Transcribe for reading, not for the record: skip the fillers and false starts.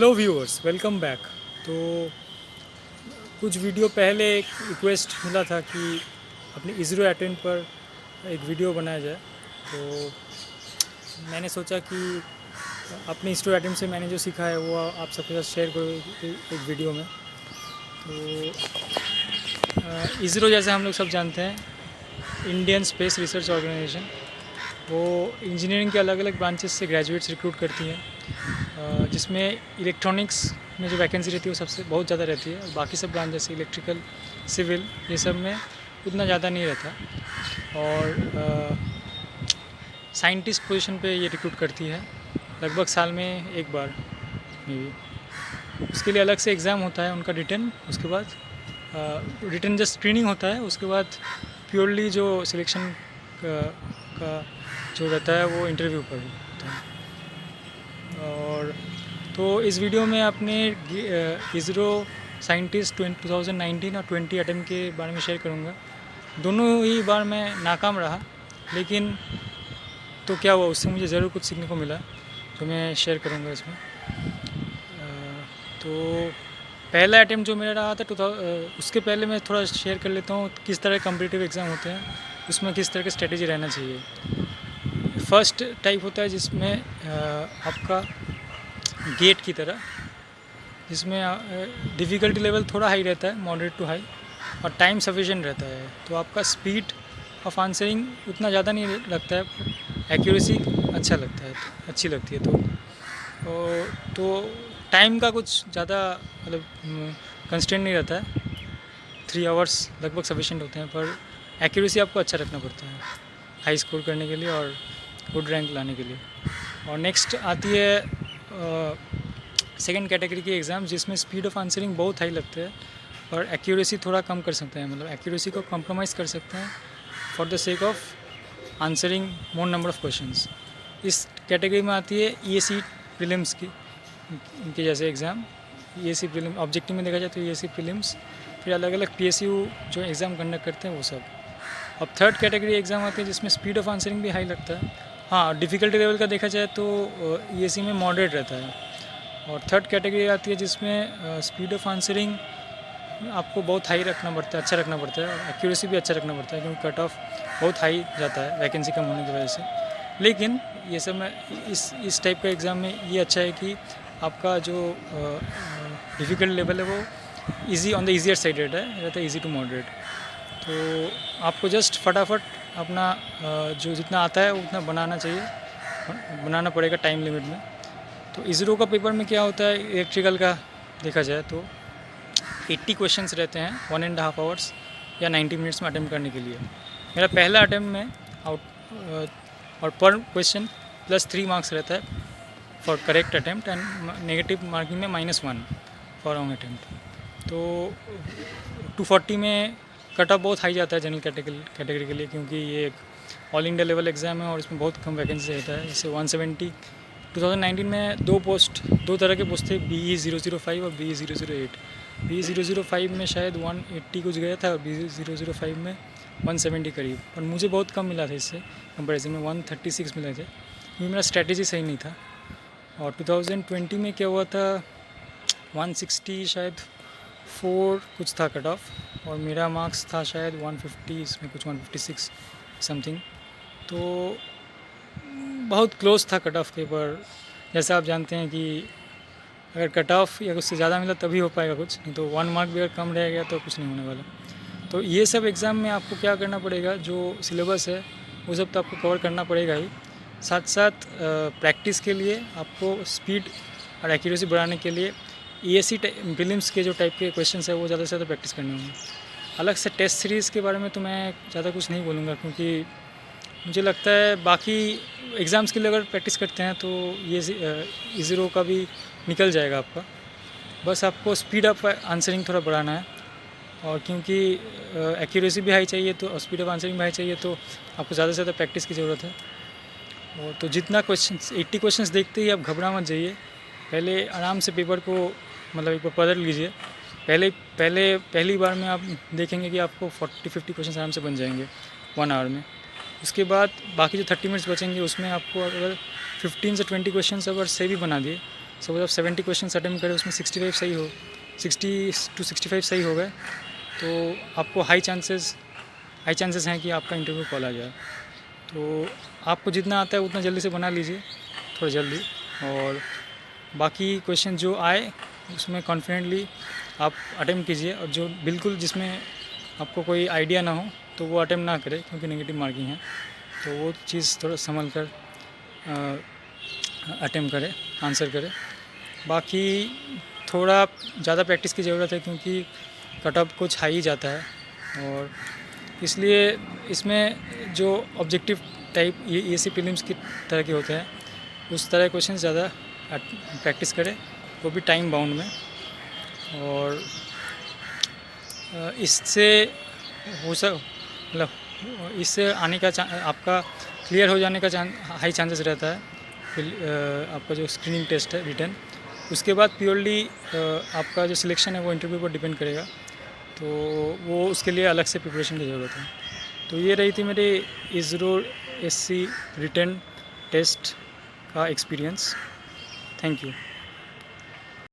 Hello viewers, welcome back. तो कुछ video पहले एक रिक्वेस्ट मिला था कि अपनी इसरो अटेम्प्ट पर एक वीडियो बनाया जाए। तो मैंने सोचा कि अपनी इसरो अटेम्प्ट से मैंने जो सीखा है वो आप सबके साथ शेयर करो एक वीडियो में। तो इसरो जैसे हम लोग सब जानते हैं, इंडियन स्पेस रिसर्च ऑर्गेनाइजेशन, वो इंजीनियरिंग के अलग अलग ब्रांचेस से ग्रेजुएट्स रिक्रूट करती हैं, जिसमें इलेक्ट्रॉनिक्स में जो वैकेंसी रहती है वो सबसे बहुत ज़्यादा रहती है। और बाकी सब ब्रांच जैसे इलेक्ट्रिकल, सिविल, ये सब में उतना ज़्यादा नहीं रहता। और साइंटिस्ट पोजीशन पे ये रिक्रूट करती है लगभग साल में एक बार मे बी। उसके लिए अलग से एग्ज़ाम होता है उनका रिटन, उसके बाद रिटन जस्ट स्क्रीनिंग होता है, उसके बाद प्योरली जो सिलेक्शन का जो रहता है वो इंटरव्यू पर होता है। और तो इस वीडियो में अपने इसरो साइंटिस्ट 2019 और 20 अटेम्प्ट के बारे में शेयर करूँगा। दोनों ही बार मैं नाकाम रहा, लेकिन तो क्या हुआ, उससे मुझे ज़रूर कुछ सीखने को मिला जो मैं शेयर करूँगा इसमें। तो पहला अटेम्प्ट जो मेरा रहा था उसके पहले मैं थोड़ा शेयर कर लेता हूँ किस तरह कॉम्पिटिटिव एग्ज़ाम होते हैं, उसमें किस तरह की स्ट्रेटेजी रहना चाहिए। फर्स्ट टाइप होता है जिसमें आपका गेट की तरह, जिसमें डिफ़िकल्टी लेवल थोड़ा हाई रहता है, मॉडरेट टू हाई, और टाइम सफिशिएंट रहता है। तो आपका स्पीड ऑफ आंसरिंग उतना ज़्यादा नहीं लगता है, एक्यूरेसी अच्छा लगता है, अच्छी लगती है। तो टाइम का कुछ ज़्यादा मतलब कंस्टेंट नहीं रहता है, 3 आवर्स लगभग सफिशिएंट होते हैं, पर एक्यूरेसी आपको अच्छा रखना पड़ता है हाई स्कोर करने के लिए और गुड रैंक लाने के लिए। और नेक्स्ट आती है सेकेंड कैटेगरी की एग्ज़ाम, जिसमें स्पीड ऑफ आंसरिंग बहुत हाई लगता है और एक्यूरेसी थोड़ा कम कर सकते हैं, मतलब एक्यूरेसी को कॉम्प्रोमाइज़ कर सकते हैं for the sake of answering more number of questions. इस कैटेगरी में आती है EAC प्रीलिम्स की, इनके जैसे एग्ज़ाम। EAC प्रीलिम ऑब्जेक्टिव में देखा जाए तो EAC प्रीलिम्स, फिर अलग अलग PSU जो एग्ज़ाम कंडक्ट करते हैं वो सब। अब थर्ड कैटेगरी एग्ज़ाम आती है जिसमें स्पीड ऑफ आंसरिंग भी हाई लगता है। हाँ, डिफ़िकल्टी लेवल का देखा जाए तो EAC में मॉडरेट रहता है। और थर्ड कैटेगरी आती है जिसमें स्पीड ऑफ आंसरिंग आपको बहुत हाई रखना पड़ता है, अच्छा रखना पड़ता है, और एक्यूरेसी भी अच्छा रखना पड़ता है, क्योंकि कट ऑफ बहुत हाई जाता है वैकेंसी कम होने की वजह से। लेकिन ये सब में इस टाइप का एग्ज़ाम में ये अच्छा है कि आपका जो डिफ़िकल्ट लेवल है वो easy on the easier side रहता है ईजी टू मॉडरेट। तो आपको जस्ट फटाफट अपना जो जितना आता है उतना बनाना पड़ेगा टाइम लिमिट में। तो इसरो का पेपर में क्या होता है, इलेक्ट्रिकल का देखा जाए तो 80 क्वेश्चंस रहते हैं 1.5 आवर्स या 90 मिनट्स में अटेम्प्ट करने के लिए। मेरा पहला अटेम्प्ट में और पर क्वेश्चन +3 मार्क्स रहता है for correct attempt, and negative marking में -1 फॉर रॉन्ग अटेम्प्ट। तो 240 में कट ऑफ बहुत हाई जाता है जनरल कैटेगरी के लिए, क्योंकि ये एक ऑल इंडिया लेवल एग्ज़ाम है और इसमें बहुत कम वैकेंसी रहता है। जैसे 170 2019 में दो तरह के पोस्ट थे, BE 005 और BE 008। BE 005 में शायद 180 कुछ गया था और BE 005 में 170 करीब, पर मुझे बहुत कम मिला था इससे कंपैरिजन में, 136 मिले थे, क्योंकि मेरा स्ट्रैटेजी सही नहीं था। और 2020 में क्या हुआ था, 160 शायद 4 कुछ था कट ऑफ, और मेरा मार्क्स था शायद 150, इसमें कुछ 156 समथिंग। तो बहुत क्लोज था कट ऑफ के, पर जैसा आप जानते हैं कि अगर कट ऑफ या उससे ज़्यादा मिला तभी हो पाएगा कुछ, नहीं तो 1 मार्क भी अगर कम रह गया तो कुछ नहीं होने वाला। तो ये सब एग्ज़ाम में आपको क्या करना पड़ेगा, जो सिलेबस है वो सब तो आपको कवर करना पड़ेगा ही, साथ साथ प्रैक्टिस के लिए आपको स्पीड और एक्यूरेसी बढ़ाने के लिए EAC प्रीलिम्स के जो टाइप के क्वेश्चंस है वो ज़्यादा से ज़्यादा प्रैक्टिस करने होंगे। अलग से टेस्ट सीरीज़ के बारे में तो मैं ज़्यादा कुछ नहीं बोलूँगा, क्योंकि मुझे लगता है बाकी एग्ज़ाम्स के लिए अगर प्रैक्टिस करते हैं तो ये इसरो का भी निकल जाएगा आपका। बस आपको स्पीड ऑफ आंसरिंग थोड़ा बढ़ाना है, और क्योंकि एक्यूरेसी भी हाई चाहिए तो स्पीड ऑफ आंसरिंग भी हाई चाहिए, तो आपको ज़्यादा से ज़्यादा प्रैक्टिस की ज़रूरत है। और तो जितना क्वेश्चंस 80 क्वेश्चंस देखते ही आप घबरा मत जाइए, पहले आराम से पेपर को मतलब एक बार पढ़ लीजिए। पहली बार में आप देखेंगे कि आपको 40-50 क्वेश्चंस आराम से बन जाएंगे 1 आवर में। उसके बाद बाकी जो 30 मिनट्स बचेंगे उसमें आपको अगर 15 से 20 क्वेश्चंस अगर सही भी बना दिए, सपोज आप 70 क्वेश्चन अटेम्प्ट करें, उसमें 65 सही हो, 60 to 65 सही हो गए, तो आपको हाई चांसेस हैं कि आपका इंटरव्यू कॉल आ जाए। तो आपको जितना आता है उतना जल्दी से बना लीजिए, थोड़ा जल्दी, और बाकी क्वेश्चन जो आए उसमें कॉन्फिडेंटली आप अटेम्प्ट कीजिए, और जो बिल्कुल जिसमें आपको कोई आइडिया ना हो तो वो अटेम्प्ट ना करें, क्योंकि नेगेटिव मार्किंग है। तो वो चीज़ थोड़ा संभल कर अटेम्प्ट करें, आंसर करें। बाकी थोड़ा ज़्यादा प्रैक्टिस की ज़रूरत है, क्योंकि कट ऑफ कुछ हाई ही जाता है, और इसलिए इसमें जो ऑब्जेक्टिव टाइप ये सी प्रीलिम्स की तरह के होते हैं, उस तरह क्वेश्चन ज़्यादा प्रैक्टिस करें, वो भी टाइम बाउंड में। और इससे हो सक मतलब इससे आने का आपका क्लियर हो जाने का हाई चांसेस रहता है। आपका जो स्क्रीनिंग टेस्ट है रिटन, उसके बाद प्योरली आपका जो सिलेक्शन है वो इंटरव्यू पर डिपेंड करेगा, तो वो उसके लिए अलग से प्रिपरेशन की ज़रूरत है। तो ये रही थी मेरी ISRO SC रिटन टेस्ट का एक्सपीरियंस। Thank you.